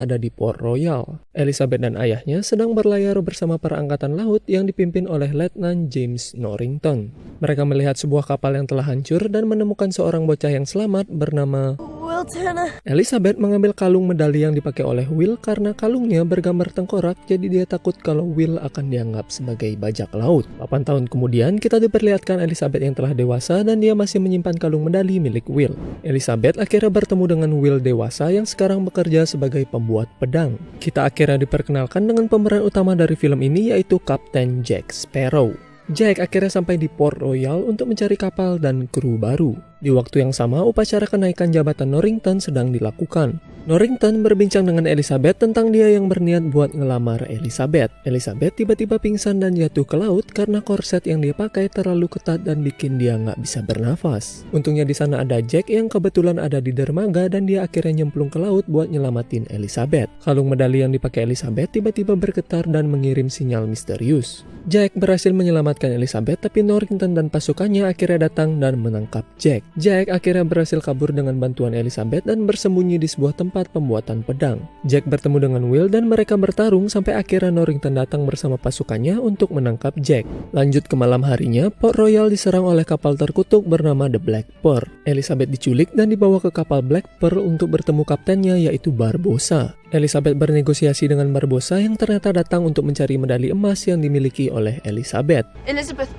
ada di Port Royal. Elizabeth dan ayahnya sedang berlayar bersama para angkatan laut yang dipimpin oleh Letnan James Norrington. Mereka melihat sebuah kapal yang telah hancur dan menemukan seorang bocah yang selamat bernama Will Turner. Elizabeth mengambil kalung medali yang dipakai oleh Will karena kalungnya bergambar tengkorak, jadi dia takut kalau Will akan dianggap sebagai bajak laut. 8 tahun kemudian kita diperlihatkan Elizabeth yang telah dewasa dan dia masih menyimpan kalung medali milik Will. Elizabeth akhirnya bertemu dengan Will dewasa yang sekarang bekerja sebagai pembuat pedang. Kita akhirnya diperkenalkan dengan pemeran utama dari film ini yaitu Kapten Jack Sparrow. Jack akhirnya sampai di Port Royal untuk mencari kapal dan kru baru. Di waktu yang sama, upacara kenaikan jabatan Norrington sedang dilakukan. Norrington berbincang dengan Elizabeth tentang dia yang berniat buat ngelamar Elizabeth. Elizabeth tiba-tiba pingsan dan jatuh ke laut karena korset yang dia pakai terlalu ketat dan bikin dia nggak bisa bernafas. Untungnya di sana ada Jack yang kebetulan ada di dermaga dan dia akhirnya nyemplung ke laut buat nyelamatin Elizabeth. Kalung medali yang dipakai Elizabeth tiba-tiba bergetar dan mengirim sinyal misterius. Jack berhasil menyelamatkan Elizabeth, tapi Norrington dan pasukannya akhirnya datang dan menangkap Jack. Jack akhirnya berhasil kabur dengan bantuan Elizabeth dan bersembunyi di sebuah tempat pembuatan pedang. Jack bertemu dengan Will dan mereka bertarung sampai akhirnya Norrington datang bersama pasukannya untuk menangkap Jack. Lanjut ke malam harinya, Port Royal diserang oleh kapal terkutuk bernama The Black Pearl. Elizabeth diculik dan dibawa ke kapal Black Pearl untuk bertemu kaptennya yaitu Barbossa. Elizabeth bernegosiasi dengan Barbossa yang ternyata datang untuk mencari medali emas yang dimiliki oleh Elizabeth. Elizabeth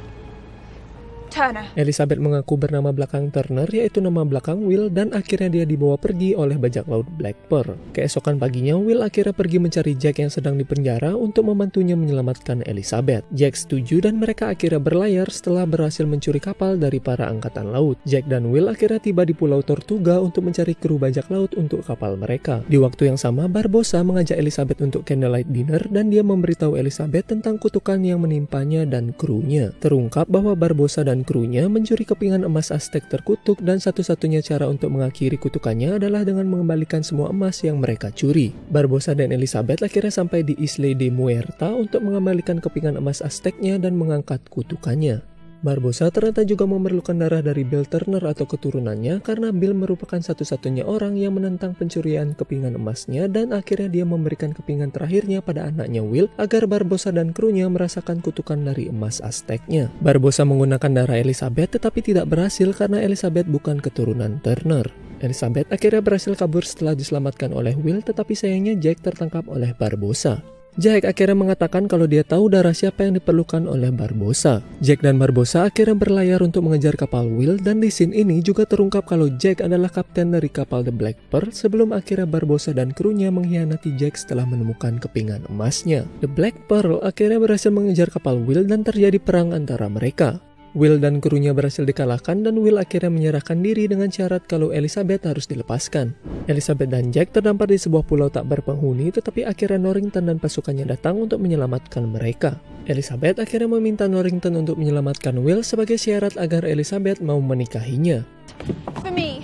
Turner. Elizabeth mengaku bernama belakang Turner yaitu nama belakang Will dan akhirnya dia dibawa pergi oleh bajak laut Black Pearl. Keesokan paginya Will akhirnya pergi mencari Jack yang sedang dipenjara untuk membantunya menyelamatkan Elizabeth. Jack setuju dan mereka akhirnya berlayar setelah berhasil mencuri kapal dari para angkatan laut. Jack dan Will akhirnya tiba di Pulau Tortuga untuk mencari kru bajak laut untuk kapal mereka. Di waktu yang sama, Barbossa mengajak Elizabeth untuk candlelight dinner dan dia memberitahu Elizabeth tentang kutukan yang menimpanya dan krunya. Terungkap bahwa Barbossa dan krunya mencuri kepingan emas Aztec terkutuk dan satu-satunya cara untuk mengakhiri kutukannya adalah dengan mengembalikan semua emas yang mereka curi. Barbossa dan Elizabeth akhirnya sampai di Isla de Muerta untuk mengembalikan kepingan emas Aztecnya dan mengangkat kutukannya. Barbossa ternyata juga memerlukan darah dari Bill Turner atau keturunannya karena Bill merupakan satu-satunya orang yang menentang pencurian kepingan emasnya dan akhirnya dia memberikan kepingan terakhirnya pada anaknya Will agar Barbossa dan krunya merasakan kutukan dari emas Aztecnya. Barbossa menggunakan darah Elizabeth tetapi tidak berhasil karena Elizabeth bukan keturunan Turner. Elizabeth akhirnya berhasil kabur setelah diselamatkan oleh Will, tetapi sayangnya Jack tertangkap oleh Barbossa. Jack akhirnya mengatakan kalau dia tahu darah siapa yang diperlukan oleh Barbossa. Jack dan Barbossa akhirnya berlayar untuk mengejar kapal Will dan di scene ini juga terungkap kalau Jack adalah kapten dari kapal The Black Pearl sebelum akhirnya Barbossa dan krunya mengkhianati Jack setelah menemukan kepingan emasnya. The Black Pearl akhirnya berhasil mengejar kapal Will dan terjadi perang antara mereka. Will dan krunya berhasil dikalahkan dan Will akhirnya menyerahkan diri dengan syarat kalau Elizabeth harus dilepaskan. Elizabeth dan Jack terdampar di sebuah pulau tak berpenghuni, tetapi akhirnya Norrington dan pasukannya datang untuk menyelamatkan mereka. Elizabeth akhirnya meminta Norrington untuk menyelamatkan Will sebagai syarat agar Elizabeth mau menikahinya. For me,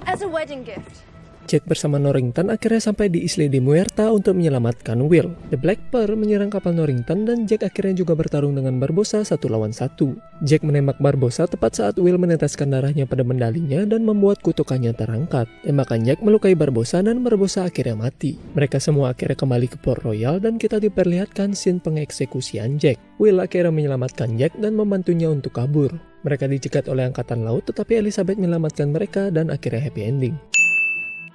as a wedding gift. Jack bersama Norrington akhirnya sampai di Isla de Muerta untuk menyelamatkan Will. The Black Pearl menyerang kapal Norrington dan Jack akhirnya juga bertarung dengan Barbossa 1 lawan 1. Jack menembak Barbossa tepat saat Will meneteskan darahnya pada medalinya dan membuat kutukannya terangkat. Tembakan Jack melukai Barbossa dan Barbossa akhirnya mati. Mereka semua akhirnya kembali ke Port Royal dan kita diperlihatkan scene pengeksekusian Jack. Will akhirnya menyelamatkan Jack dan membantunya untuk kabur. Mereka dicegat oleh angkatan laut tetapi Elizabeth menyelamatkan mereka dan akhirnya happy ending.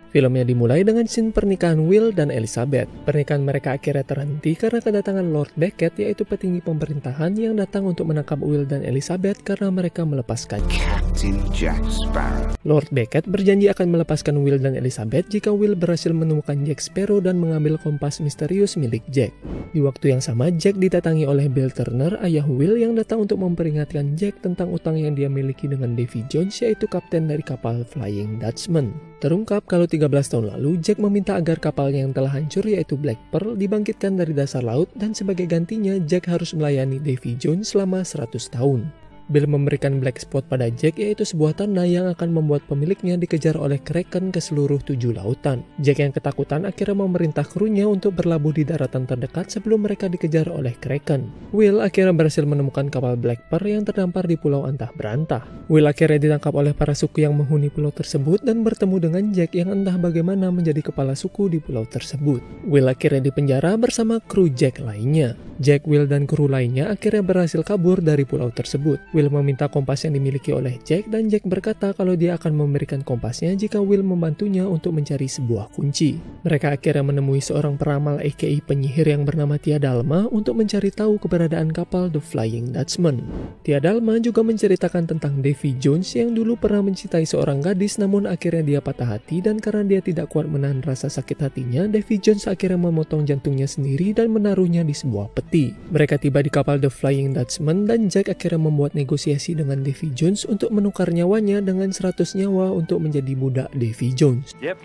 Filmnya dimulai dengan scene pernikahan Will dan Elizabeth. Pernikahan mereka akhirnya terhenti karena kedatangan Lord Beckett yaitu petinggi pemerintahan yang datang untuk menangkap Will dan Elizabeth karena mereka melepaskan Captain Jack Sparrow. Lord Beckett berjanji akan melepaskan Will dan Elizabeth jika Will berhasil menemukan Jack Sparrow dan mengambil kompas misterius milik Jack. Di waktu yang sama, Jack didatangi oleh Bill Turner, ayah Will yang datang untuk memperingatkan Jack tentang utang yang dia miliki dengan Davy Jones yaitu kapten dari kapal Flying Dutchman. Terungkap kalau 13 tahun lalu, Jack meminta agar kapalnya yang telah hancur yaitu Black Pearl dibangkitkan dari dasar laut dan sebagai gantinya Jack harus melayani Davy Jones selama 100 tahun. Bill memberikan black spot pada Jack, yaitu sebuah tanda yang akan membuat pemiliknya dikejar oleh Kraken ke seluruh 7 lautan. Jack yang ketakutan akhirnya memerintah krunya untuk berlabuh di daratan terdekat sebelum mereka dikejar oleh Kraken. Will akhirnya berhasil menemukan kapal Blackpearl yang terdampar di pulau antah berantah. Will akhirnya ditangkap oleh para suku yang menghuni pulau tersebut dan bertemu dengan Jack yang entah bagaimana menjadi kepala suku di pulau tersebut. Will akhirnya dipenjara bersama kru Jack lainnya. Jack, Will, dan kru lainnya akhirnya berhasil kabur dari pulau tersebut. Will meminta kompas yang dimiliki oleh Jack dan Jack berkata kalau dia akan memberikan kompasnya jika Will membantunya untuk mencari sebuah kunci. Mereka akhirnya menemui seorang peramal aka penyihir yang bernama Tia Dalma untuk mencari tahu keberadaan kapal The Flying Dutchman. Tia Dalma juga menceritakan tentang Davy Jones yang dulu pernah mencintai seorang gadis namun akhirnya dia patah hati dan karena dia tidak kuat menahan rasa sakit hatinya, Davy Jones akhirnya memotong jantungnya sendiri dan menaruhnya di sebuah peti. Mereka tiba di kapal The Flying Dutchman dan Jack akhirnya membuat negosiasi dengan Davy Jones untuk menukar nyawanya dengan 100 nyawa untuk menjadi budak Davy Jones. Yep,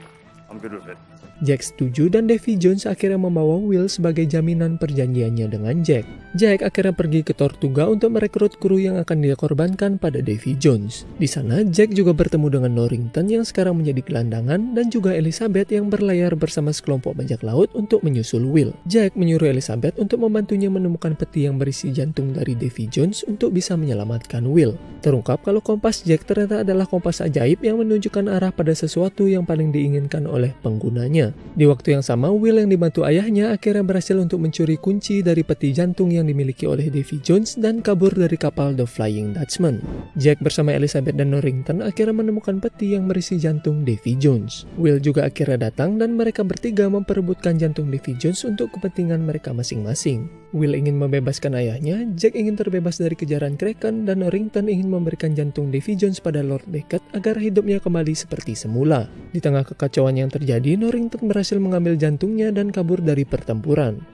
I'm good with it. Jack setuju dan Davy Jones akhirnya membawa Will sebagai jaminan perjanjiannya dengan Jack. Jack akhirnya pergi ke Tortuga untuk merekrut kru yang akan dia korbankan pada Davy Jones. Di sana Jack juga bertemu dengan Norrington yang sekarang menjadi gelandangan dan juga Elizabeth yang berlayar bersama sekelompok bajak laut untuk menyusul Will. Jack menyuruh Elizabeth untuk membantunya menemukan peti yang berisi jantung dari Davy Jones untuk bisa menyelamatkan Will. Terungkap kalau kompas Jack ternyata adalah kompas ajaib yang menunjukkan arah pada sesuatu yang paling diinginkan oleh penggunanya. Di waktu yang sama, Will yang dibantu ayahnya akhirnya berhasil untuk mencuri kunci dari peti jantung yang dimiliki oleh Davy Jones dan kabur dari kapal The Flying Dutchman. Jack bersama Elizabeth dan Norrington akhirnya menemukan peti yang berisi jantung Davy Jones. Will juga akhirnya datang dan mereka bertiga memperebutkan jantung Davy Jones untuk kepentingan mereka masing-masing. Will ingin membebaskan ayahnya, Jack ingin terbebas dari kejaran Kraken, dan Norrington ingin memberikan jantung Davy Jones pada Lord Beckett agar hidupnya kembali seperti semula. Di tengah kekacauan yang terjadi, Norrington berhasil mengambil jantungnya dan kabur dari pertempuran.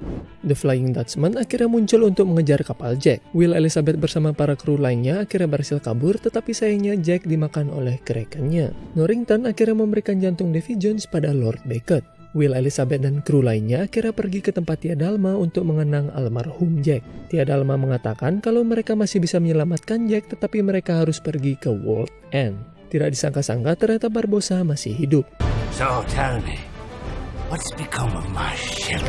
The Flying Dutchman akhirnya muncul untuk mengejar kapal Jack. Will, Elizabeth bersama para kru lainnya akhirnya berhasil kabur, tetapi sayangnya Jack dimakan oleh Kraken-nya. Norrington akhirnya memberikan jantung Davy Jones pada Lord Beckett. Will, Elizabeth, dan kru lainnya akhirnya pergi ke tempat Tia Dalma untuk mengenang almarhum Jack. Tia Dalma mengatakan kalau mereka masih bisa menyelamatkan Jack, tetapi mereka harus pergi ke World End. Tidak disangka-sangka ternyata Barbossa masih hidup. So tell me, what's become of my ship?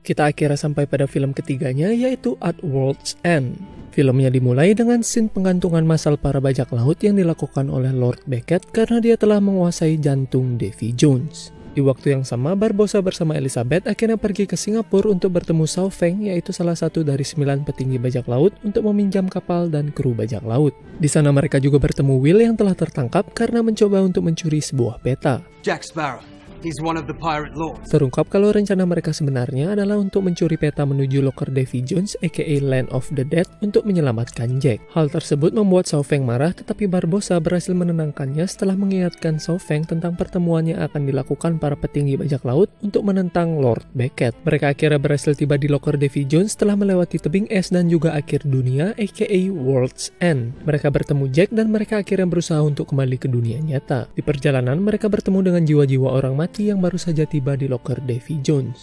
Kita akhirnya sampai pada film ketiganya, yaitu At World's End. Filmnya dimulai dengan scene penggantungan massal para bajak laut yang dilakukan oleh Lord Beckett karena dia telah menguasai jantung Davy Jones. Di waktu yang sama, Barbossa bersama Elizabeth akhirnya pergi ke Singapura untuk bertemu Sao Feng, yaitu salah satu dari 9 petinggi bajak laut, untuk meminjam kapal dan kru bajak laut. Di sana mereka juga bertemu Will yang telah tertangkap karena mencoba untuk mencuri sebuah peta. Jack Sparrow. He's one of the pirate lords. Terungkap kalau rencana mereka sebenarnya adalah untuk mencuri peta menuju loker Davy Jones aka Land of the Dead untuk menyelamatkan Jack. Hal tersebut membuat Sao Feng marah, tetapi Barbossa berhasil menenangkannya setelah mengingatkan Sao Feng tentang pertemuan yang akan dilakukan para petinggi bajak laut untuk menentang Lord Beckett. Mereka akhirnya berhasil tiba di loker Davy Jones setelah melewati tebing es dan juga akhir dunia aka World's End. Mereka bertemu Jack dan mereka akhirnya berusaha untuk kembali ke dunia nyata. Di perjalanan mereka bertemu dengan jiwa-jiwa orang mati yang baru saja tiba di loker Davy Jones.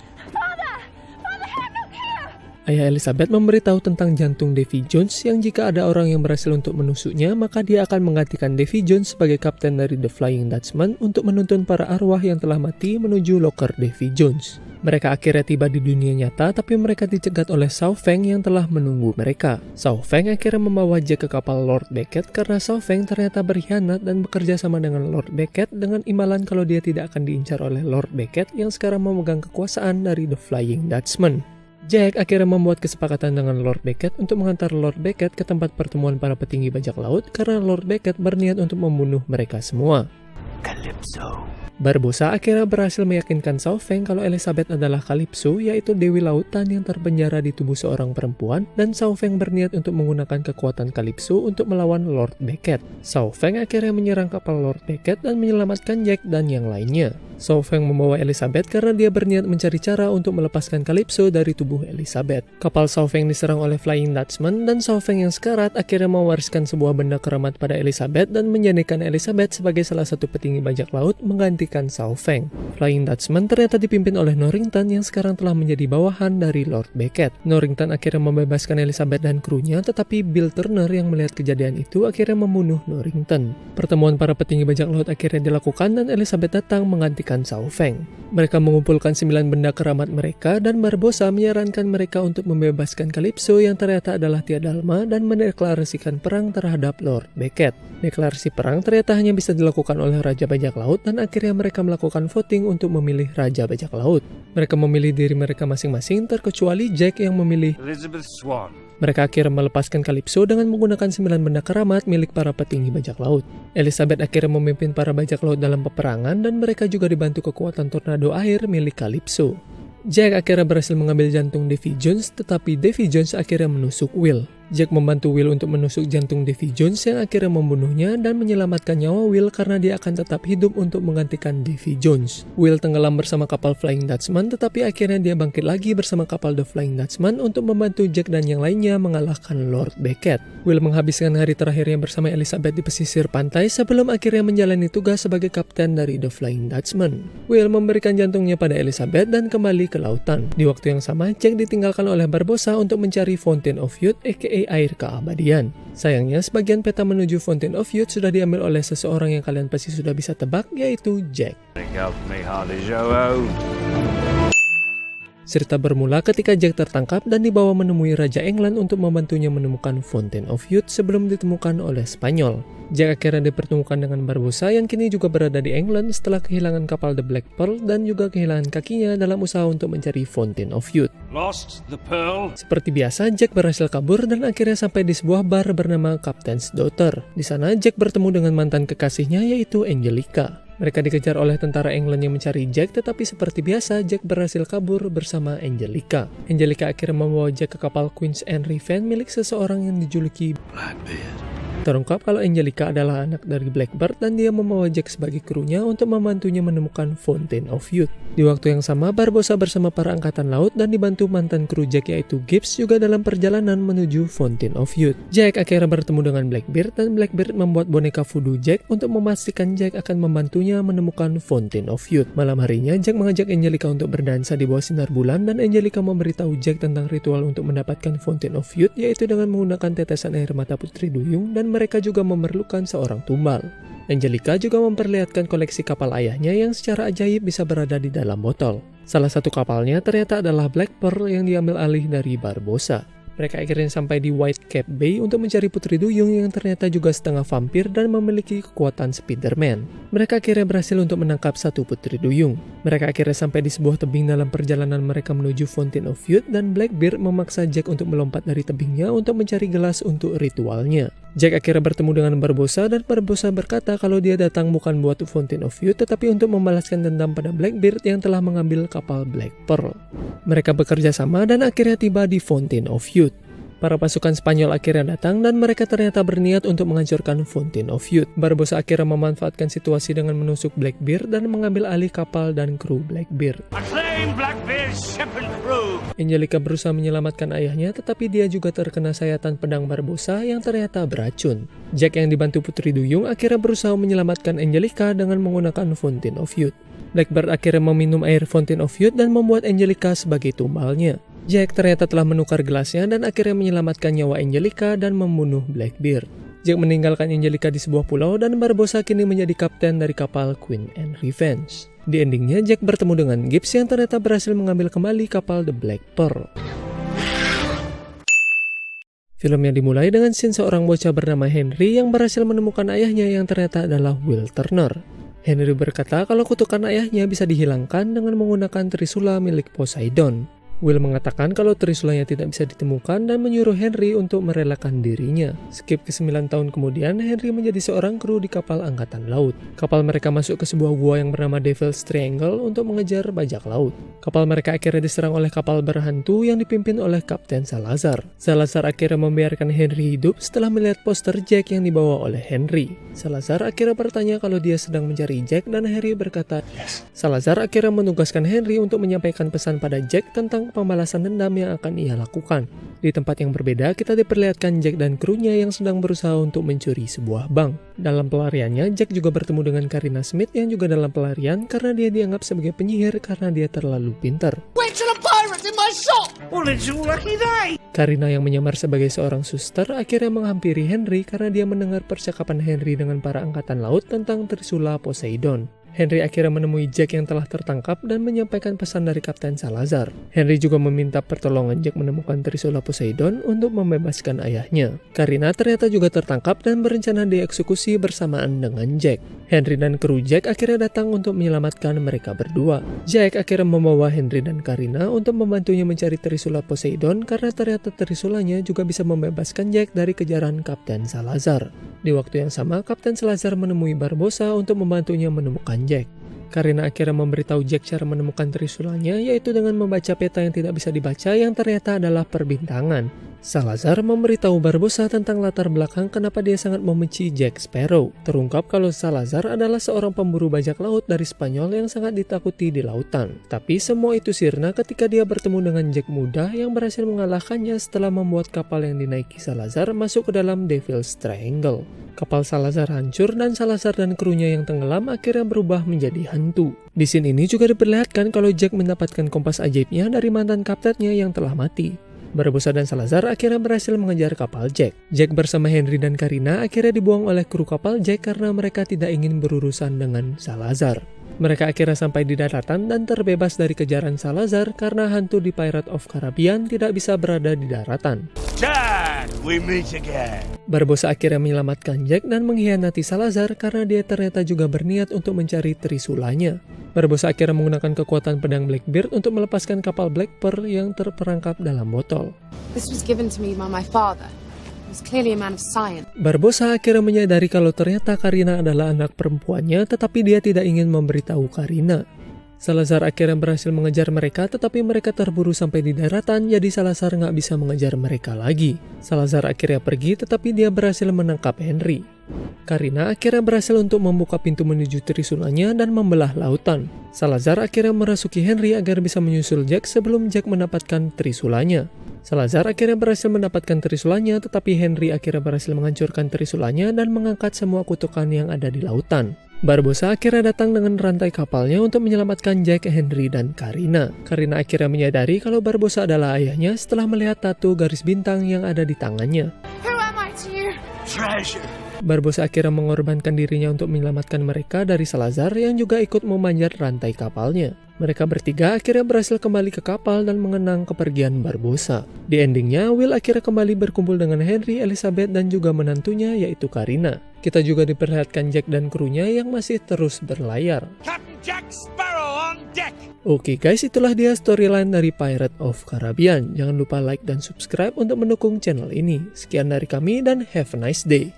Ayah Elizabeth memberitahu tentang jantung Davy Jones yang jika ada orang yang berhasil untuk menusuknya, maka dia akan menggantikan Davy Jones sebagai kapten dari The Flying Dutchman untuk menuntun para arwah yang telah mati menuju loker Davy Jones. Mereka akhirnya tiba di dunia nyata, tapi mereka dicegat oleh Sao Feng yang telah menunggu mereka. Sao Feng akhirnya membawa Jack ke kapal Lord Beckett karena Sao Feng ternyata berkhianat dan bekerja sama dengan Lord Beckett dengan imbalan kalau dia tidak akan diincar oleh Lord Beckett yang sekarang memegang kekuasaan dari The Flying Dutchman. Jack akhirnya membuat kesepakatan dengan Lord Beckett untuk mengantar Lord Beckett ke tempat pertemuan para petinggi bajak laut karena Lord Beckett berniat untuk membunuh mereka semua. Calypso. Barbossa akhirnya berhasil meyakinkan Sao Feng kalau Elizabeth adalah Calypso, yaitu dewi lautan yang terpenjara di tubuh seorang perempuan, dan Sao Feng berniat untuk menggunakan kekuatan Calypso untuk melawan Lord Beckett. Sao Feng akhirnya menyerang kapal Lord Beckett dan menyelamatkan Jack dan yang lainnya. Sao Feng membawa Elizabeth karena dia berniat mencari cara untuk melepaskan Calypso dari tubuh Elizabeth. Kapal Sao Feng diserang oleh Flying Dutchman dan Sao Feng yang sekarat akhirnya mewariskan sebuah benda keramat pada Elizabeth dan menjadikan Elizabeth sebagai salah satu petinggi bajak laut menggantikan menggantikan Xiao Feng. Flying Dutchman ternyata dipimpin oleh Norrington yang sekarang telah menjadi bawahan dari Lord Beckett. Norrington akhirnya membebaskan Elizabeth dan krunya, tetapi Bill Turner yang melihat kejadian itu akhirnya membunuh Norrington. Pertemuan para petinggi bajak laut akhirnya dilakukan dan Elizabeth datang menggantikan Xiao Feng. Mereka mengumpulkan 9 benda keramat mereka dan Barbossa menyarankan mereka untuk membebaskan Calypso yang ternyata adalah Tia Dalma dan mendeklarasikan perang terhadap Lord Beckett. Deklarasi perang ternyata hanya bisa dilakukan oleh Raja Bajak Laut dan akhirnya mereka melakukan voting untuk memilih Raja Bajak Laut. Mereka memilih diri mereka masing-masing terkecuali Jack yang memilih Elizabeth Swan. Mereka akhirnya melepaskan Calypso dengan menggunakan 9 benda keramat milik para petinggi bajak laut. Elizabeth akhirnya memimpin para bajak laut dalam peperangan dan mereka juga dibantu kekuatan tornado air milik Calypso. Jack akhirnya berhasil mengambil jantung Davy Jones, tetapi Davy Jones akhirnya menusuk Will. Jack membantu Will untuk menusuk jantung Davy Jones yang akhirnya membunuhnya dan menyelamatkan nyawa Will karena dia akan tetap hidup untuk menggantikan Davy Jones. Will tenggelam bersama kapal Flying Dutchman, tetapi akhirnya dia bangkit lagi bersama kapal The Flying Dutchman untuk membantu Jack dan yang lainnya mengalahkan Lord Beckett. Will menghabiskan hari terakhirnya bersama Elizabeth di pesisir pantai sebelum akhirnya menjalani tugas sebagai kapten dari The Flying Dutchman. Will memberikan jantungnya pada Elizabeth dan kembali ke lautan. Di waktu yang sama, Jack ditinggalkan oleh Barbossa untuk mencari Fountain of Youth aka air keabadian. Sayangnya, sebagian peta menuju Fountain of Youth sudah diambil oleh seseorang yang kalian pasti sudah bisa tebak, yaitu Jack. Help me, Hardy Joe. Cerita bermula ketika Jack tertangkap dan dibawa menemui Raja England untuk membantunya menemukan Fountain of Youth sebelum ditemukan oleh Spanyol. Jack akhirnya dipertemukan dengan Barbossa yang kini juga berada di England setelah kehilangan kapal The Black Pearl dan juga kehilangan kakinya dalam usaha untuk mencari Fountain of Youth. Lost the pearl. Seperti biasa, Jack berhasil kabur dan akhirnya sampai di sebuah bar bernama Captain's Daughter. Di sana, Jack bertemu dengan mantan kekasihnya yaitu Angelica. Mereka dikejar oleh tentara England yang mencari Jack, tetapi seperti biasa, Jack berhasil kabur bersama Angelica. Angelica akhirnya membawa Jack ke kapal Queen's and Revenge milik seseorang yang dijuluki Blackbeard. Terungkap kalau Angelica adalah anak dari Blackbird dan dia membawa Jack sebagai krunya untuk membantunya menemukan Fountain of Youth. Di waktu yang sama, Barbossa bersama para angkatan laut dan dibantu mantan kru Jack yaitu Gibbs juga dalam perjalanan menuju Fountain of Youth. Jack akhirnya bertemu dengan Blackbeard dan Blackbeard membuat boneka voodoo Jack untuk memastikan Jack akan membantunya menemukan Fountain of Youth. Malam harinya, Jack mengajak Angelica untuk berdansa di bawah sinar bulan dan Angelica memberitahu Jack tentang ritual untuk mendapatkan Fountain of Youth yaitu dengan menggunakan tetesan air mata Putri Duyung dan mereka juga memerlukan seorang tumbal. Angelica juga memperlihatkan koleksi kapal ayahnya yang secara ajaib bisa berada di dalam botol. Salah satu kapalnya ternyata adalah Black Pearl yang diambil alih dari Barbossa. Mereka akhirnya sampai di White Cap Bay untuk mencari Putri Duyung yang ternyata juga setengah vampir dan memiliki kekuatan Spiderman. Mereka akhirnya berhasil untuk menangkap satu Putri Duyung. Mereka akhirnya sampai di sebuah tebing dalam perjalanan mereka menuju Fountain of Youth dan Blackbeard memaksa Jack untuk melompat dari tebingnya untuk mencari gelas untuk ritualnya. Jack akhirnya bertemu dengan Barbossa dan Barbossa berkata kalau dia datang bukan buat Fountain of Youth tetapi untuk membalaskan dendam pada Blackbeard yang telah mengambil kapal Black Pearl. Mereka bekerja sama dan akhirnya tiba di Fountain of Youth. Para pasukan Spanyol akhirnya datang dan mereka ternyata berniat untuk menghancurkan Fountain of Youth. Barbossa akhirnya memanfaatkan situasi dengan menusuk Blackbeard dan mengambil alih kapal dan kru Blackbeard. Acclaim Blackbeard's ship and crew. Angelica berusaha menyelamatkan ayahnya tetapi dia juga terkena sayatan pedang Barbossa yang ternyata beracun. Jack yang dibantu Putri Duyung akhirnya berusaha menyelamatkan Angelica dengan menggunakan Fountain of Youth. Blackbeard akhirnya meminum air Fountain of Youth dan membuat Angelica sebagai tumbalnya. Jack ternyata telah menukar gelasnya dan akhirnya menyelamatkan nyawa Angelica dan membunuh Blackbeard. Jack meninggalkan Angelica di sebuah pulau dan Barbossa kini menjadi kapten dari kapal Queen and Revenge. Di endingnya, Jack bertemu dengan Gibbs yang ternyata berhasil mengambil kembali kapal The Black Pearl. Filmnya dimulai dengan scene seorang bocah bernama Henry yang berhasil menemukan ayahnya yang ternyata adalah Will Turner. Henry berkata kalau kutukan ayahnya bisa dihilangkan dengan menggunakan trisula milik Poseidon. Will mengatakan kalau trisulanya tidak bisa ditemukan dan menyuruh Henry untuk merelakan dirinya. Skip ke 9 tahun kemudian, Henry menjadi seorang kru di kapal angkatan laut. Kapal mereka masuk ke sebuah gua yang bernama Devil's Triangle untuk mengejar bajak laut. Kapal mereka akhirnya diserang oleh kapal berhantu yang dipimpin oleh Kapten Salazar. Salazar akhirnya membiarkan Henry hidup setelah melihat poster Jack yang dibawa oleh Henry. Salazar akhirnya bertanya kalau dia sedang mencari Jack dan Henry berkata yes. Salazar akhirnya menugaskan Henry untuk menyampaikan pesan pada Jack tentang tentang pembalasan dendam yang akan ia lakukan. Di tempat yang berbeda, kita diperlihatkan Jack dan krunya yang sedang berusaha untuk mencuri sebuah bank. Dalam pelariannya, Jack juga bertemu dengan Karina Smith yang juga dalam pelarian karena dia dianggap sebagai penyihir karena dia terlalu pintar. Well, it's your lucky day. Karina yang menyamar sebagai seorang suster akhirnya menghampiri Henry karena dia mendengar percakapan Henry dengan para angkatan laut tentang Trisula Poseidon. Henry akhirnya menemui Jack yang telah tertangkap dan menyampaikan pesan dari Kapten Salazar. Henry juga meminta pertolongan Jack menemukan Trisula Poseidon untuk membebaskan ayahnya. Karina ternyata juga tertangkap dan berencana dieksekusi bersamaan dengan Jack. Henry dan kru Jack akhirnya datang untuk menyelamatkan mereka berdua. Jack akhirnya membawa Henry dan Karina untuk membantunya mencari Trisula Poseidon karena ternyata Trisulanya juga bisa membebaskan Jack dari kejaran Kapten Salazar. Di waktu yang sama, Kapten Salazar menemui Barbossa untuk membantunya menemukan Jack. Karina akhirnya memberitahu Jack cara menemukan Trisulanya, yaitu dengan membaca peta yang tidak bisa dibaca yang ternyata adalah perbintangan. Salazar memberitahu Barbossa tentang latar belakang kenapa dia sangat membenci Jack Sparrow. Terungkap kalau Salazar adalah seorang pemburu bajak laut dari Spanyol yang sangat ditakuti di lautan. Tapi semua itu sirna ketika dia bertemu dengan Jack muda yang berhasil mengalahkannya setelah membuat kapal yang dinaiki Salazar masuk ke dalam Devil's Triangle. Kapal Salazar hancur dan Salazar dan krunya yang tenggelam akhirnya berubah menjadi hantu. Di scene ini juga diperlihatkan kalau Jack mendapatkan kompas ajaibnya dari mantan kaptennya yang telah mati. Barbossa dan Salazar akhirnya berhasil mengejar kapal Jack. Jack bersama Henry dan Karina akhirnya dibuang oleh kru kapal Jack karena mereka tidak ingin berurusan dengan Salazar. Mereka akhirnya sampai di daratan dan terbebas dari kejaran Salazar karena hantu di Pirate of Caribbean tidak bisa berada di daratan. Dad, we meet again. Barbossa akhirnya menyelamatkan Jack dan mengkhianati Salazar karena dia ternyata juga berniat untuk mencari Trisulanya. Barbossa akhirnya menggunakan kekuatan pedang Blackbeard untuk melepaskan kapal Black Pearl yang terperangkap dalam botol. This was given to me by my father. He was clearly a man of science. Barbossa akhirnya menyadari kalau ternyata Karina adalah anak perempuannya, tetapi dia tidak ingin memberitahu Karina. Salazar akhirnya berhasil mengejar mereka, tetapi mereka terburu sampai di daratan, jadi Salazar nggak bisa mengejar mereka lagi. Salazar akhirnya pergi, tetapi dia berhasil menangkap Henry. Karina akhirnya berhasil untuk membuka pintu menuju Trisulanya dan membelah lautan. Salazar akhirnya merasuki Henry agar bisa menyusul Jack sebelum Jack mendapatkan Trisulanya. Salazar akhirnya berhasil mendapatkan Trisulanya, tetapi Henry akhirnya berhasil menghancurkan Trisulanya dan mengangkat semua kutukan yang ada di lautan. Barbossa akhirnya datang dengan rantai kapalnya untuk menyelamatkan Jack, Henry, dan Karina. Karina akhirnya menyadari kalau Barbossa adalah ayahnya setelah melihat tato garis bintang yang ada di tangannya. Who am I to you? Treasure. Barbossa akhirnya mengorbankan dirinya untuk menyelamatkan mereka dari Salazar yang juga ikut memanjat rantai kapalnya. Mereka bertiga akhirnya berhasil kembali ke kapal dan mengenang kepergian Barbossa. Di endingnya, Will akhirnya kembali berkumpul dengan Henry, Elizabeth, dan juga menantunya yaitu Karina. Kita juga diperlihatkan Jack dan krunya yang masih terus berlayar. Captain Jack Sparrow on deck. Oke guys, itulah dia storyline dari Pirate of Caribbean. Jangan lupa like dan subscribe untuk mendukung channel ini. Sekian dari kami dan have a nice day.